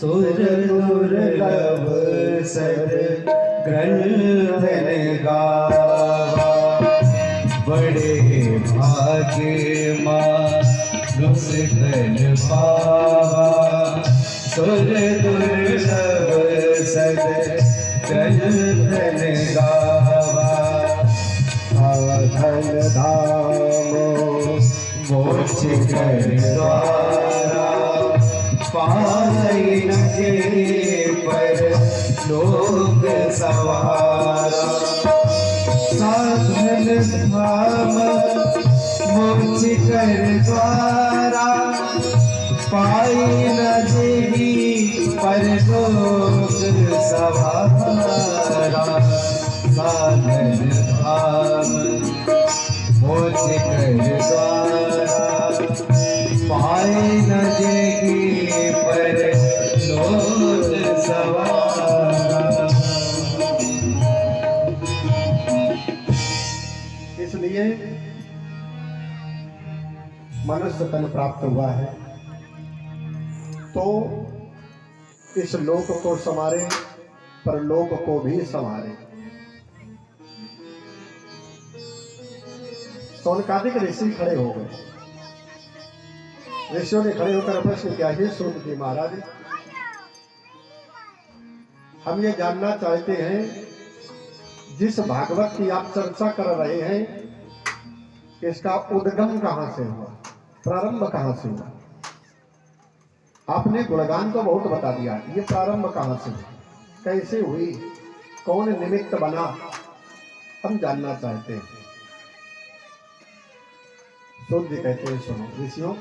सुर दुर्लभ सर ग्रंथन गावा, बड़े भाग्य मानुष कल पावा। सुर दुर्लभ सर ग्रंथन गावा, साधन धामो मोक्ष कर द्वारा, पाई न के पर लोक सवारा। साधन धाम मोक्ष कर द्वारा, पाई न जेहि पर लोक सवारा। साधन धाम मोक्ष कर द्वारा, पाए न जेहि पर लोक सवारा। इसलिए मनुष्य तन प्राप्त हुआ है तो इस लोक को संवारे, परलोक को भी संवारे। सौनकादिक ऋषि खड़े हो गए। ऋषियों ने खड़े होकर प्रश्न किया, हे सूत जी महाराज, हम ये जानना चाहते हैं जिस भागवत की आप चर्चा कर रहे हैं, इसका उद्गम कहां से हुआ, प्रारंभ कहां से हुआ? आपने गुणगान तो बहुत बता दिया, ये प्रारंभ कहां से हुआ, कैसे हुई, कौन निमित्त बना, हम जानना चाहते हैं। सूत जी कहते हैं, सुनो ऋषियों,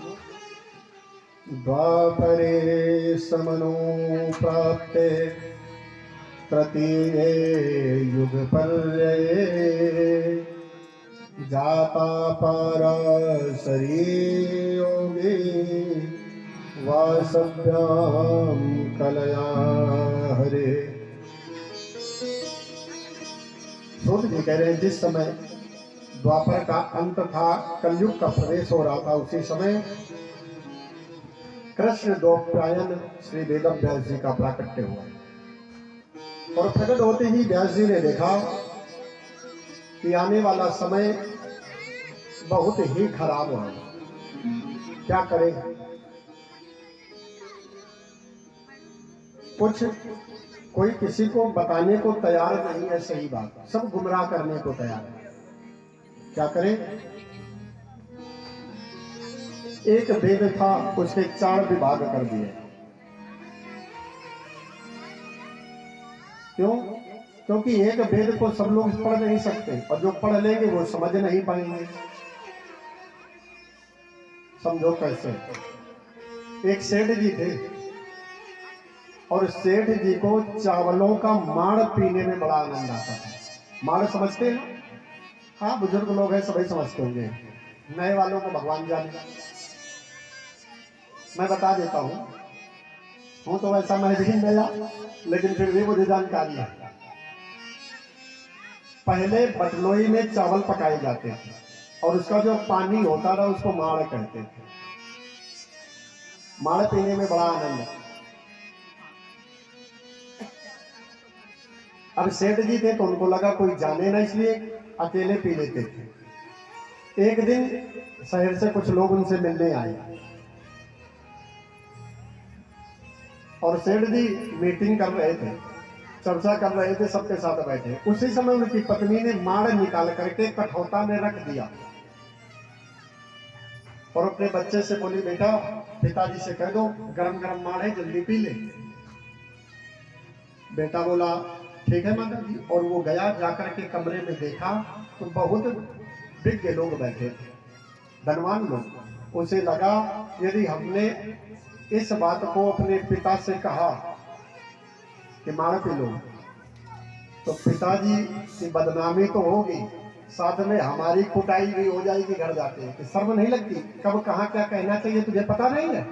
द्वापरे समनो प्राप्ते तृतीये युग पर्यये, जाता पाराशरी योगे वासभ्याम कलया हरे। सूत जी कह रहे हैं, जिस समय द्वापर का अंत था, कलयुग का प्रवेश हो रहा था, उसी समय कृष्ण द्वैपायन श्री वेद व्यास जी का प्राकट्य हुआ। और प्रकट होते ही व्यास जी ने देखा कि आने वाला समय बहुत ही खराब होगा, क्या करें? कुछ कोई किसी को बताने को तैयार नहीं है, सही बात, सब गुमराह करने को तैयार है, क्या करें? एक वेद था, उसके 4 विभाग कर दिए। क्यों? क्योंकि एक वेद को सब लोग पढ़ नहीं सकते, और जो पढ़ लेंगे वो समझ नहीं पाएंगे। समझो कैसे? एक सेठ जी थे, और सेठ जी को चावलों का माड़ पीने में बड़ा आनंद आता था। माड़ समझते हैं? हाँ, बुजुर्ग लोग हैं, सभी समझते होंगे, नए वालों को भगवान जाने। मैं बता देता हूं तो वैसा मैं भी नया, लेकिन फिर भी मुझे जानकारी है। पहले बटलोई में चावल पकाए जाते थे, और उसका जो पानी होता था उसको माड़ कहते थे। माड़ पीने में बड़ा आनंद है। अब सेठ जी थे तो उनको लगा कोई जाने ना, इसलिए अकेले पी लेते थे। एक दिन शहर से कुछ लोग उनसे मिलने आए, और सेठ जी मीटिंग कर रहे थे, चर्चा कर रहे थे, सबके साथ बैठे। उसी समय उनकी पत्नी ने माड़ निकाल करके कठौता में रख दिया, और अपने बच्चे से बोली, बेटा पिताजी से कह दो गरम गरम माड़ है, जल्दी पी ले। बेटा बोला, ठीक है माता जी। और वो गया, जाकर के कमरे में देखा तो बहुत विज्ञ लोग बैठे थे, धनवान लोग। उसे लगा यदि हमने इस बात को अपने पिता से कहा कि माड़ पी लो, तो पिताजी की बदनामी तो होगी, साथ में हमारी कुटाई भी हो जाएगी घर जाके। शर्म नहीं लगती? कब कहाँ क्या कहना चाहिए तुझे पता नहीं है?